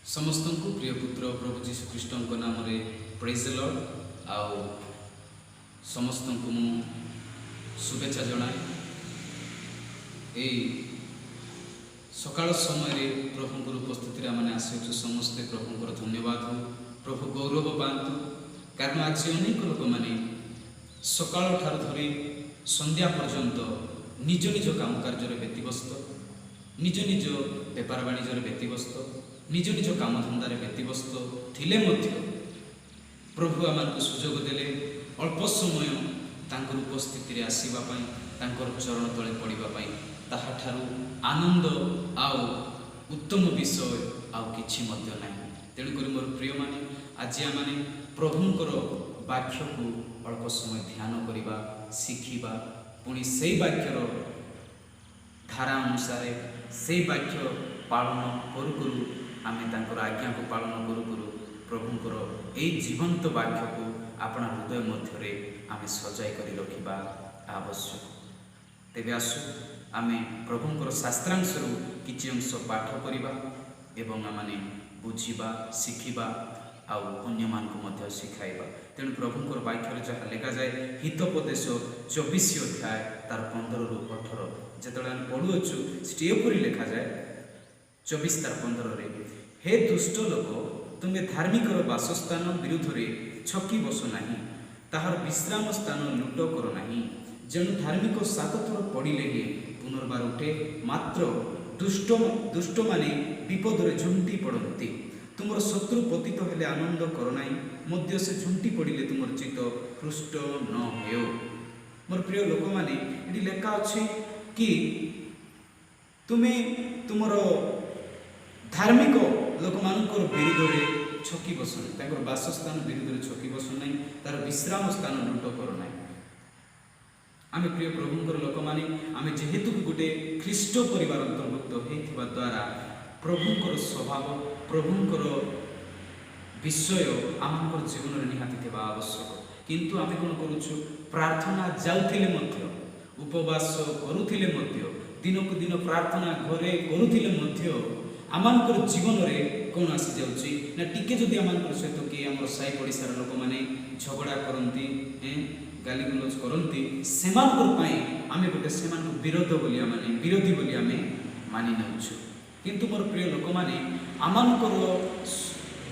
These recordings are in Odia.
समस्त को प्रिय पुत्र प्रभु जीशुख्रीष्ट नाम प्रेज द लॉर्ड आउ समस्त को मु शुभेच्छा जनाए। सकाल समय प्रभुंर उपस्थिति आम आसु समस्ते प्रभुंर धन्यवाद हो। प्रभु गौरव पातु कारण आज अनेक लोक मैंने सकाल ठार धरी संध्या पर्यंत निज निज काम कार्य व्यतीव्यस्त, निज निज बेपार वाणिज्य व्यतीव्यस्त, निज निज काम धंदार व्यतीव्यस्त थिले मध्य प्रभु आम सुजोग देले अल्प समय तांकर उपस्थिति आसवाई तांकर चरण तले पड़ापी ताहाठारु आनंद आउ उत्तम विषय आउ किछि मध्य नाही। तेणुक मोर प्रिय माने आज आम प्रभुंकर वाक्य को अल्प समय ध्यान करवा शिखा पुणी से वाक्यर धारा अनुसार से वाक्य पालन करू करू आमे तांकर आज्ञा को पालन करू करू प्रभुंकर एई जीवंत वाक्य को अपना हृदय मध्य आमे सजाई करी रखिबा आवश्यक। तेबे आसु आमे प्रभुंकर शास्त्रांश किछि अंश पाठ करिबा एवं आमे बुझिबा शिखिबा आउ अन्य मानकु मध्य शिखाइबा। तेणु प्रभुंकर वाक्य जहाँ लेखा जाए हितोपदेश 24 अध्याय तार 15 रु 18 जेतले आमे पढुअछु सेठी एपरि लेखा जाए 24 तार 15 रे, हे दुष्ट लोक तुम्हें धार्मिकर वासस्थान विरुद्ध में छकी बस नहीं, ताहार विश्राम स्थान लुट कर नहीं। जेणु धार्मिक 7 थर पड़िले ही पुनर्बार उठे, मात्र दुष्ट माने विपद रे झुंटी पड़ती। तुमर शत्रु पतित हेले आनंद कर नहीं, मध्य से झुंटी पड़िले तुमर चित्त पृष्ठ न हो। मोर प्रिय लोक माने ये लेखा अच्छे कि तुम्हें तुमर धार्मिक लोक मानकर विरुद्ध में छकी बस नहीं, वासस्थान विरुद्ध में छकी बस नहीं, तार विश्राम स्थान लुट कर ना। आम प्रिय प्रभुंर लोक मैंने आम जेहेतु गोटे ख्रीष्ट परिवार अंतर्भुक्त होता द्वारा प्रभुंर स्वभाव प्रभुंर विषय आम जीवन में निहाती थे आवश्यक। किंतु आम कौन करुचु प्रार्थना जाऊले उपवास करुले दिन को दिन प्रार्थना घरे करुले आमर जीवन में कौन आसी जाऊँगी ना टिके जदि आम सहित किए आम साई पड़िशार लोक मैंने झगड़ा करती गाली गुलज करती से आम गोटे से विरोधी बोली आम मानि नौछु। किंतु मोर प्रिय लोक मैंने आमर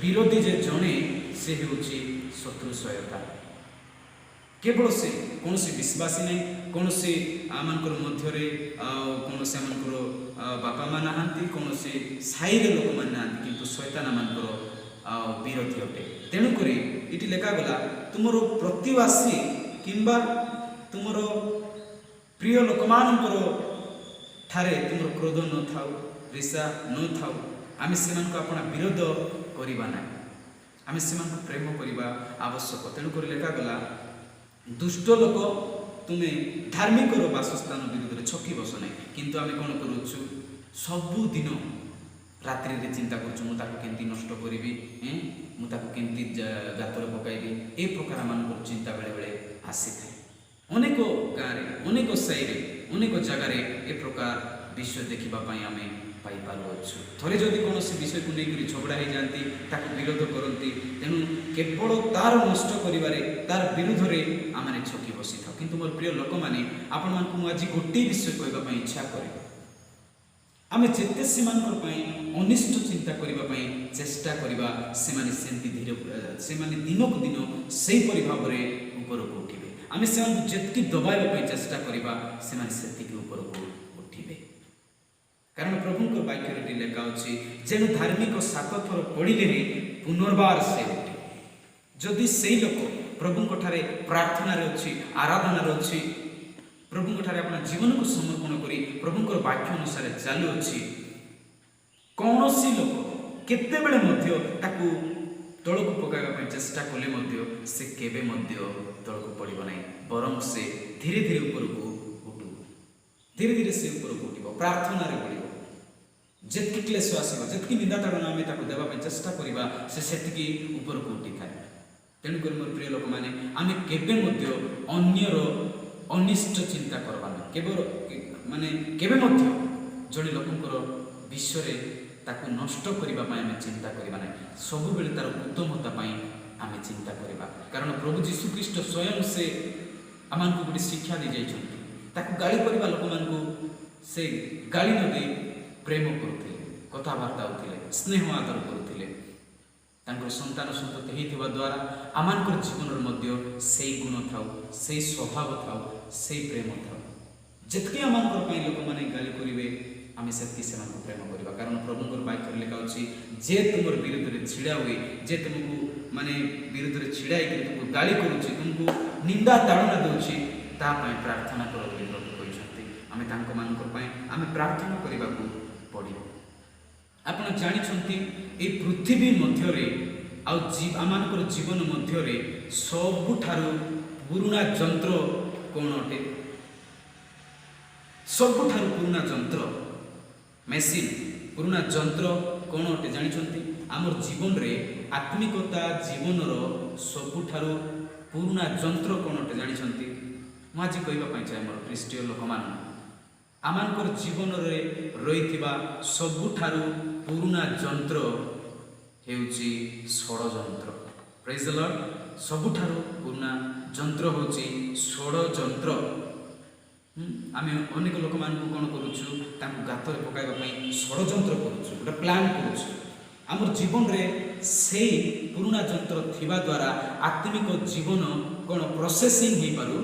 विरोधी जे जड़े से हूँ शत्रु सहायता। केवल से कौन से विश्वासी नहीं, कौन से आमर मध्य कौन से आमर बापा माँ नहांती, कौन से साई लोक मैंने नहांती, किंतु शैतान आमर विरोधी अटे। तेणुक ये लेखागला तुम प्रतिवासी किंबा तुम प्रिय लोक मानकर ठारे तुम क्रोध न थाउ ऋषा न थाउ, आम से अपना विरोध करवा ना, आम से प्रेम करवा आवश्यक। तेणुक लेखागला दुष्ट लोक तुम्हें धार्मिक वासस्थान विरुद्ध में छकी बस ना, किंतु आम कौन करुचु सबुदिन रात्रि चिंता करुँ नष्ट करी मुझे गातर पकईबी ए प्रकार मान चिंता बेले बेले आसी था। अनेक गाँव अनेक साई अनेक जगार ए प्रकार विषय देखापी आम पाइपारूँ। थे जदि कौन से विषय को लेकर झगड़ा हो जाती विरोध करती, तेणु केवल तार नष्ट कर तार विरुद्ध में आम छकी बसी था। किंतु मोर प्रिय लोक मैंने आपण मानक आज गोटे विषय कहवाई इच्छा करे, आम जिते से अनिष्ट चिंता करने चेष्टा करवा से धीरे से दिन को दिन से भाव में ऊपर को उठे। आम से जितकी दबाइवाई चेष्टा करवा से ऊपर को उठे, कारण प्रभुंर वाक्य लेखा अच्छे जेणु धार्मिक 7 थर पड़िले पुनर्बार से उठे। जदि से लोक प्रभु ठारे प्रार्थना अच्छी आराधनार अच्छी प्रभु ठारे अपना जीवन को समर्पण करी प्रभुंर वाक्य अनुसार चालू अच्छी, कौन सी लोक केते बेले मध्य ताकू तल को पकाइबा चेष्टा कले से केबे तल को पड़ो ना, बरं से धीरे धीरे ऊपर को उठू, धीरे धीरे से ऊपर को उठ प्रार्थना बढ़ जितकी क्लेश आसो जितकी निंदा ताड़ना आम देवाई चेष्टा करवा से ऊपर को उठी था। तेणुक मोर प्रिय लोक मैंने आम केबे अन्यर अनिष्ट चिंता करवा ना, केवल माने केबे जड़े लोकंर विषय ତାକୁ ନଷ୍ଟ କରିବା ପାଇଁ ଆମେ ଚିନ୍ତା କରିବା ନାହିଁ, ସବୁବେଳେ ତାର ଉତ୍ତମତା ପାଇଁ ଆମେ ଚିନ୍ତା କରିବା। କାରଣ ପ୍ରଭୁ ଯୀଶୁଖ୍ରୀଷ୍ଟ ସ୍ୱୟଂ ସେ ଆମମାନଙ୍କୁ ଗୋଟେ ଶିକ୍ଷା ଦେଇଯାଇଛନ୍ତି। ତାକୁ ଗାଳି କରିବା ଲୋକମାନଙ୍କୁ ସେ ଗାଳି ନ ଦେଇ ପ୍ରେମ କରୁଥିଲେ, କଥାବାର୍ତ୍ତା ହେଉଥିଲେ, ସ୍ନେହ ଆଦର କରୁଥିଲେ। ତାଙ୍କର ସନ୍ତାନ ସନ୍ତତି ହେଇଥିବା ଦ୍ୱାରା ଆମମାନଙ୍କର ଜୀବନରେ ମଧ୍ୟ ସେଇ ଗୁଣ ଥାଉ, ସେଇ ସ୍ୱଭାବ ଥାଉ, ସେଇ ପ୍ରେମ ଥାଉ। ଯେତିକି ଆମମାନଙ୍କର ପାଇଁ ଲୋକମାନେ ଗାଳି କରିବେ ଆମେ ସେତିକି ସେମାନଙ୍କୁ ପ୍ରେମ କରିବା। କାରଣ ପ୍ରଭୁଙ୍କର ବାକ୍ୟରେ ଲେଖା ଅଛି, ଯେ ତୁମର ବିରୁଦ୍ଧରେ ଛିଡ଼ା ହୁଏ, ଯେ ତୁମକୁ ବିରୁଦ୍ଧରେ ଛିଡ଼ା ହେଇକି ତୁମକୁ ଗାଳି କରୁଛି, ତୁମକୁ ନିନ୍ଦା ତାଡ଼ନା ଦେଉଛି, ତା ପାଇଁ ପ୍ରାର୍ଥନା କର ବୋଲି ପ୍ରଭୁ କହିଛନ୍ତି। ଆମେ ତାଙ୍କମାନଙ୍କ ପାଇଁ ଆମେ ପ୍ରାର୍ଥନା କରିବାକୁ ପଡ଼ିବ। ଆପଣ ଜାଣିଛନ୍ତି ଏହି ପୃଥିବୀ ମଧ୍ୟରେ ଆଉ ଆମମାନଙ୍କର ଜୀବନ ମଧ୍ୟରେ ସବୁଠାରୁ ପୁରୁଣା ଯନ୍ତ୍ର କ'ଣ ଅଟେ? ସବୁଠାରୁ ପୁରୁଣା ଯନ୍ତ୍ର ମେସିନ୍, ପୁରୁଣା ଯନ୍ତ୍ର କ'ଣ ଅଟେ ଜାଣିଛନ୍ତି? ଆମର ଜୀବନରେ ଆତ୍ମିକତା ଜୀବନର ସବୁଠାରୁ ପୁରୁଣା ଯନ୍ତ୍ର କ'ଣ ଅଟେ ଜାଣିଛନ୍ତି? ମୁଁ ଆଜି କହିବା ପାଇଁ ଚାହେଁ ମୋର ଖ୍ରୀଷ୍ଟୀୟ ଲୋକମାନଙ୍କୁ, ଆମମାନଙ୍କର ଜୀବନରେ ରହିଥିବା ସବୁଠାରୁ ପୁରୁଣା ଯନ୍ତ୍ର ହେଉଛି ଷଡ଼ଯନ୍ତ୍ର। ପ୍ରେଜ୍ ଦ ଲର୍ଡ। ସବୁଠାରୁ ପୁରୁଣା ଯନ୍ତ୍ର ହେଉଛି ଷଡ଼ଯନ୍ତ୍ର। ଆମେ ଅନେକ ଲୋକମାନଙ୍କୁ କ'ଣ କରୁଛୁ? ତାଙ୍କୁ ଗାତରେ ପକାଇବା ପାଇଁ ଷଡ଼ଯନ୍ତ୍ର କରୁଛୁ, ଗୋଟେ ପ୍ଲାନ୍ କରୁଛୁ। ଆମର ଜୀବନରେ ସେଇ ପୁରୁଣା ଯନ୍ତ୍ର ଥିବା ଦ୍ୱାରା ଆତ୍ମିକ ଜୀବନ କ'ଣ ପ୍ରୋସେସିଂ ହେଇପାରୁ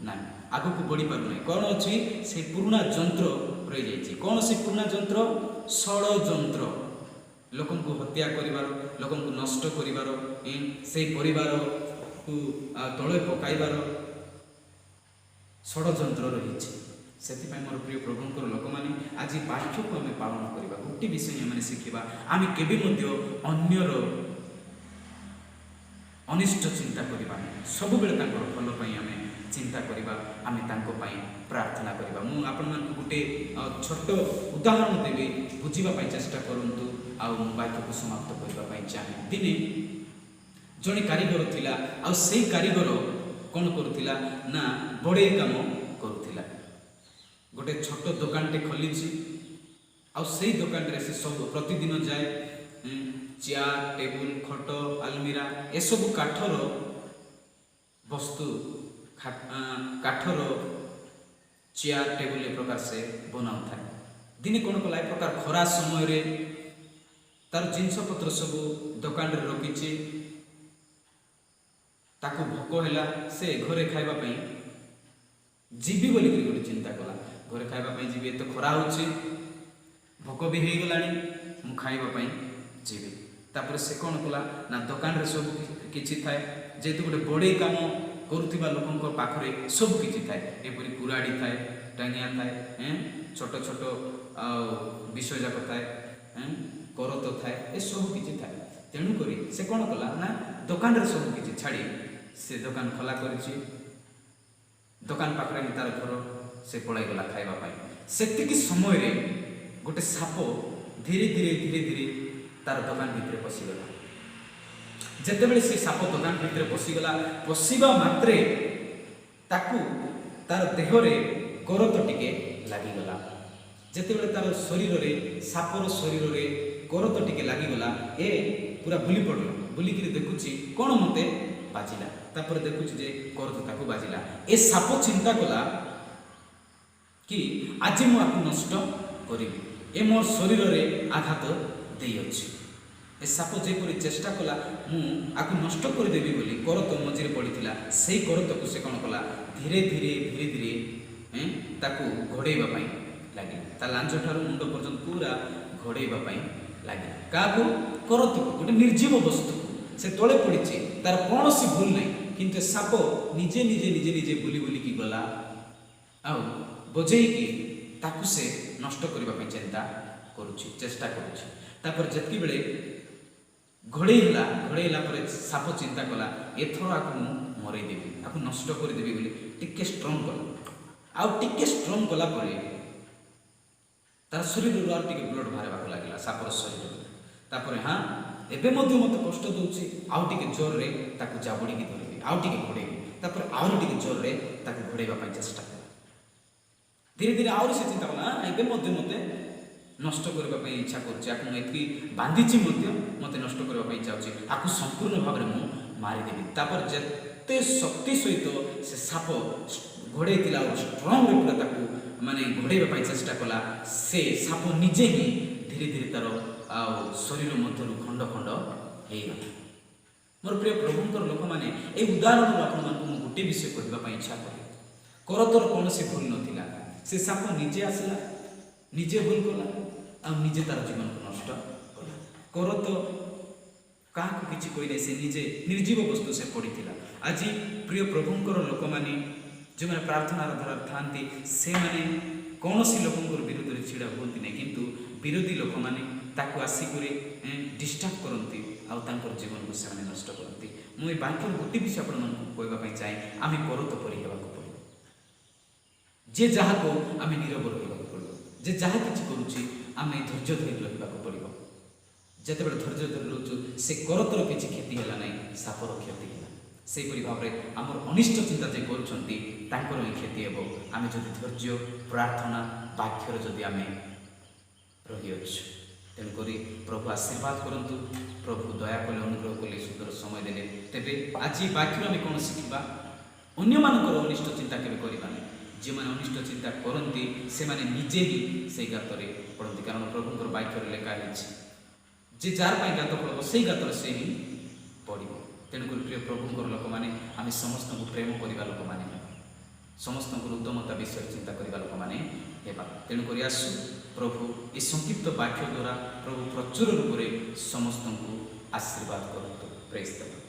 ନାହିଁ, ଆଗକୁ ବଢ଼ିପାରୁନାହିଁ। କ'ଣ ଅଛି? ସେଇ ପୁରୁଣା ଯନ୍ତ୍ର ରହିଯାଇଛି। କ'ଣ ସେ ପୁରୁଣା ଯନ୍ତ୍ର? ଷଡ଼ଯନ୍ତ୍ର। ଲୋକଙ୍କୁ ହତ୍ୟା କରିବାର, ଲୋକଙ୍କୁ ନଷ୍ଟ କରିବାର, ସେଇ ପରିବାରକୁ ତଳେ ପକାଇବାର ଷଡ଼ଯନ୍ତ୍ର ରହିଛି। ସେଥିପାଇଁ ମୋର ପ୍ରିୟ ପ୍ରଭୁଙ୍କର ଲୋକମାନେ ଆଜି ବାକ୍ୟକୁ ଆମେ ପାଳନ କରିବା। ଗୋଟିଏ ବିଷୟ ଆମେ ଶିଖିବା, ଆମେ କେବେ ମଧ୍ୟ ଅନ୍ୟର ଅନିଷ୍ଟ ଚିନ୍ତା କରିବା ନାହିଁ। ସବୁବେଳେ ତାଙ୍କର ଭଲ ପାଇଁ ଆମେ ଚିନ୍ତା କରିବା, ଆମେ ତାଙ୍କ ପାଇଁ ପ୍ରାର୍ଥନା କରିବା। ମୁଁ ଆପଣମାନଙ୍କୁ ଗୋଟେ ଛୋଟ ଉଦାହରଣ ଦେବି, ବୁଝିବା ପାଇଁ ଚେଷ୍ଟା କରନ୍ତୁ। ଆଉ ମୁଁ ବାକ୍ୟକୁ ସମାପ୍ତ କରିବା ପାଇଁ ଚାହେଁ। ଦିନେ ଜଣେ କାରିଗର ଥିଲା, ଆଉ ସେଇ କାରିଗର କ'ଣ କରୁଥିଲା ନା ବଢ଼େଇ କାମ କରୁଥିଲା। ଗୋଟେ ଛୋଟ ଦୋକାନଟେ ଖୋଲିଛି, ଆଉ ସେଇ ଦୋକାନରେ ସେ ସବୁ ପ୍ରତିଦିନ ଯାଏ। ଚେୟାର, ଟେବୁଲ, ଖଟ, ଆଲମିରା ଏସବୁ କାଠର ବସ୍ତୁ, କାଠର ଚେୟାର, ଟେବୁଲ ଏ ପ୍ରକାର ସେ ବନାଉଥାଏ। ଦିନେ କ'ଣ କଲା, ଏ ପ୍ରକାର ଖରା ସମୟରେ ତାର ଜିନିଷପତ୍ର ସବୁ ଦୋକାନରେ ରଖିଛି। ତାକୁ ଭୋକ ହେଲା, ସେ ଘରେ ଖାଇବା ପାଇଁ ଯିବି ବୋଲିକରି ଗୋଟେ ଚିନ୍ତା କଲା। ଘରେ ଖାଇବା ପାଇଁ ଯିବି, ଏତେ ଖରା ହେଉଛି, ଭୋକ ବି ହେଇଗଲାଣି, ମୁଁ ଖାଇବା ପାଇଁ ଯିବି। ତାପରେ ସେ କ'ଣ କଲା ନା ଦୋକାନରେ ସବୁ କିଛି ଥାଏ। ଯେହେତୁ ଗୋଟେ ବଢ଼େଇ କାମ କରୁଥିବା ଲୋକଙ୍କ ପାଖରେ ସବୁ କିଛି ଥାଏ, ଏପରି କୁରାଡ଼ି ଥାଏ, ଟାଙ୍ଗିଆ ଥାଏ, ଛୋଟ ଛୋଟ ଆଉ ବିଷୟ ଯାକ ଥାଏ, କରତ ଥାଏ, ଏସବୁ କିଛି ଥାଏ। ତେଣୁକରି ସେ କ'ଣ କଲା ନା ଦୋକାନରେ ସବୁ କିଛି ଛାଡ଼ି ସେ ଦୋକାନ ଖୋଲା କରିଛି। ଦୋକାନ ପାଖରେ ହିଁ ତାର ଘର, ସେ ପଳାଇଗଲା ଖାଇବା ପାଇଁ। ସେତିକି ସମୟରେ ଗୋଟେ ସାପ ଧୀରେ ଧୀରେ ଧୀରେ ଧୀରେ ତାର ଦୋକାନ ଭିତରେ ପଶିଗଲା। ଯେତେବେଳେ ସେ ସାପ ଦୋକାନ ଭିତରେ ପଶିଗଲା, ପଶିବା ମାତ୍ରେ ତାକୁ ତାର ଦେହରେ କରତ ଟିକେ ଲାଗିଗଲା। ଯେତେବେଳେ ତାର ଶରୀରରେ, ସାପର ଶରୀରରେ କରତ ଟିକେ ଲାଗିଗଲା, ଏ ପୁରା ବୁଲି ପଡ଼ିଲା। ବୁଲିକିରି ଦେଖୁଛି କ'ଣ ମୋତେ ବାଜିଲା। ତାପରେ ଦେଖୁଛି ଯେ କରତ ତାକୁ ବାଜିଲା। ଏ ସାପ ଚିନ୍ତା କଲା କି ଆଜି ମୁଁ ଆକୁ ନଷ୍ଟ କରିବି, ଏ ମୋ ଶରୀରରେ ଆଘାତ ଦେଇଅଛି। ଏ ସାପ ଯେପରି ଚେଷ୍ଟା କଲା ମୁଁ ଆକୁ ନଷ୍ଟ କରିଦେବି ବୋଲି, କରତ ମଝିରେ ପଡ଼ିଥିଲା, ସେଇ କରତକୁ ସେ କ'ଣ କଲା, ଧୀରେ ଧୀରେ ଧୀରେ ଧୀରେ ତାକୁ ଘୋଡ଼େଇବା ପାଇଁ ଲାଗିଲା। ତା ଲାଞ୍ଜ ଠାରୁ ମୁଣ୍ଡ ପର୍ଯ୍ୟନ୍ତ ପୁରା ଘୋଡ଼େଇବା ପାଇଁ ଲାଗିଲା। କାହାକୁ? କରତକୁ, ଗୋଟେ ନିର୍ଜୀବ ବସ୍ତୁକୁ। ସେ ତଳେ ପଡ଼ିଛି, ତାର କୌଣସି ଭୁଲ ନାହିଁ, କିନ୍ତୁ ସାପ ନିଜେ ନିଜେ ନିଜେ ନିଜେ ବୁଲି ବୁଲିକି ଗଲା, ଆଉ ବଜେଇକି ତାକୁ ସେ ନଷ୍ଟ କରିବା ପାଇଁ ଚେଷ୍ଟା କରୁଛି। ତାପରେ ଯେତିକି ବେଳେ ଘୋଡ଼େଇଲା ପରେ ସାପ ଚିନ୍ତା କଲା, ଏଥର ଆକୁ ମୁଁ ମରେଇଦେବି, ଆକୁ ନଷ୍ଟ କରିଦେବି ବୋଲି ଟିକେ ଷ୍ଟ୍ରଙ୍ଗ କଲା। ଆଉ ଟିକେ ଷ୍ଟ୍ରଙ୍ଗ କଲା ପରେ ତାର ଶରୀରରୁ ଆଉ ଟିକେ ବ୍ଲଡ଼ ବାହାରିବାକୁ ଲାଗିଲା, ସାପର ଶରୀରରୁ। ତାପରେ ଏବେ ମଧ୍ୟ ମୋତେ କଷ୍ଟ ଦେଉଛି, ଆଉ ଟିକେ ଜୋରରେ ତାକୁ ଜାବୁଡ଼ିକି ଧରିବି, ଆଉ ଟିକେ ଘୋଡ଼େଇବି। ତାପରେ ଆହୁରି ଟିକେ ଜୋରରେ ତାକୁ ଘୋଡ଼େଇବା ପାଇଁ ଚେଷ୍ଟା କଲା। ଧୀରେ ଧୀରେ ଆହୁରି ସେ ଚିନ୍ତା କଲା, ଏବେ ମଧ୍ୟ ମୋତେ ନଷ୍ଟ କରିବା ପାଇଁ ଇଚ୍ଛା କରୁଛି, ଆକୁ ମୁଁ ଏତିକି ବାନ୍ଧିଛି ମଧ୍ୟ ମୋତେ ନଷ୍ଟ କରିବା ପାଇଁ ଚାହୁଁଛି, ଆକୁ ସମ୍ପୂର୍ଣ୍ଣ ଭାବରେ ମୁଁ ମାରିଦେବି। ତାପରେ ଯେତେ ଶକ୍ତି ସହିତ ସେ ସାପ ଘୋଡ଼େଇ ଥିଲା ଆଉ ଷ୍ଟ୍ରଙ୍ଗରେ ପୁରା ତାକୁ ମାନେ ଘୋଡ଼େଇବା ପାଇଁ ଚେଷ୍ଟା କଲା, ସେ ସାପ ନିଜେ ହିଁ ଧୀରେ ଧୀରେ ତାର ଆଉ ଶରୀର ମଧ୍ୟରୁ ଖଣ୍ଡ ଖଣ୍ଡ ହେଇଗଲା। ମୋର ପ୍ରିୟ ପ୍ରଭୁଙ୍କର ଲୋକମାନେ, ଏହି ଉଦାହରଣରୁ ଆପଣମାନଙ୍କୁ ମୁଁ ଗୋଟିଏ ବିଷୟ କହିବା ପାଇଁ ଇଚ୍ଛା କରେ। କରତର କୌଣସି ଭୁଲ ନଥିଲା, ସେ ସାପ ନିଜେ ଆସିଲା, ନିଜେ ଭୁଲ କଲା ଆଉ ନିଜେ ତାର ଜୀବନକୁ ନଷ୍ଟ କଲା। କରତ କାହାକୁ କିଛି କହିନାହିଁ, ସେ ନିଜେ ନିର୍ଜୀବ ବସ୍ତୁ ସେ ପଡ଼ିଥିଲା। ଆଜି ପ୍ରିୟ ପ୍ରଭୁଙ୍କର ଲୋକମାନେ ଯେଉଁମାନେ ପ୍ରାର୍ଥନାର ଧାରାରେ ଥାଆନ୍ତି, ସେମାନେ କୌଣସି ଲୋକଙ୍କର ବିରୋଧରେ ଛିଡ଼ା ହୁଅନ୍ତି ନାହିଁ, କିନ୍ତୁ ବିରୋଧୀ ଲୋକମାନେ ତାକୁ ଆସିକରି ଡିଷ୍ଟର୍ବ କରନ୍ତି ଆଉ ତାଙ୍କର ଜୀବନକୁ ସେମାନେ ନଷ୍ଟ କରନ୍ତି। ମୁଁ ଏ ବାକ୍ୟର ଗୋଟିଏ ବିଷୟ ଆପଣମାନଙ୍କୁ କହିବା ପାଇଁ ଚାହେଁ, ଆମେ କରତ ପରି ହେବାକୁ ପଡ଼ିବ। ଯେ ଯାହାକୁ ଆମେ ନୀରବ ରହିବାକୁ ପଡ଼ିବ, ଯେ ଯାହା କିଛି କରୁଛି ଆମେ ଧୈର୍ଯ୍ୟ ଧରି ରହିବାକୁ ପଡ଼ିବ। ଯେତେବେଳେ ଧୈର୍ଯ୍ୟ ଧରି ରହୁଛୁ, ସେ କରତର କିଛି କ୍ଷତି ହେଲା ନାହିଁ, ସାପର କ୍ଷତି ହେଲା। ସେହିପରି ଭାବରେ ଆମର ଅନିଷ୍ଟ ଚିନ୍ତା ଯେ କରୁଛନ୍ତି ତାଙ୍କର ହିଁ କ୍ଷତି ହେବ, ଆମେ ଯଦି ଧୈର୍ଯ୍ୟ ପ୍ରାର୍ଥନା ବାକ୍ୟର ଯଦି ଆମେ ରହିଅଛୁ। ତେଣୁକରି ପ୍ରଭୁ ଆଶୀର୍ବାଦ କରନ୍ତୁ, ପ୍ରଭୁ ଦୟା କଲେ, ଅନୁଗ୍ରହ କଲେ, ସୁନ୍ଦର ସମୟ ଦେଲେ। ତେବେ ଆଜି ବାକ୍ୟରୁ ଆମେ କ'ଣ ଶିଖିବା? ଅନ୍ୟମାନଙ୍କର ଅନିଷ୍ଟ ଚିନ୍ତା କେବେ କରିବା ନାହିଁ। ଯେଉଁମାନେ ଅନିଷ୍ଟ ଚିନ୍ତା କରନ୍ତି ସେମାନେ ନିଜେ ହିଁ ସେଇ ଗାତରେ ପଡ଼ନ୍ତି, କାରଣ ପ୍ରଭୁଙ୍କର ବାକ୍ୟରେ ଲେଖା ହେଇଛି, ଯେ ଯାହାର ପାଇଁ ଗାତ ପଡ଼ିବ ସେଇ ଗାତରେ ସେ ହିଁ ପଡ଼ିବ। ତେଣୁକରି ପ୍ରିୟ ପ୍ରଭୁଙ୍କର ଲୋକମାନେ, ଆମେ ସମସ୍ତଙ୍କୁ ପ୍ରେମ କରିବା ଲୋକମାନେ ହେବା, ସମସ୍ତଙ୍କର ଉତ୍ତମତା ବିଷୟରେ ଚିନ୍ତା କରିବା ଲୋକମାନେ ହେବା। ତେଣୁକରି ଆସୁ ପ୍ରଭୁ ଏ ସଂକ୍ଷିପ୍ତ ବାକ୍ୟ ଦ୍ୱାରା ପ୍ରଭୁ ପ୍ରଚୁର ରୂପରେ ସମସ୍ତଙ୍କୁ ଆଶୀର୍ବାଦ କରନ୍ତୁ। ପ୍ରେଜ୍ ଦ ଲର୍ଡ।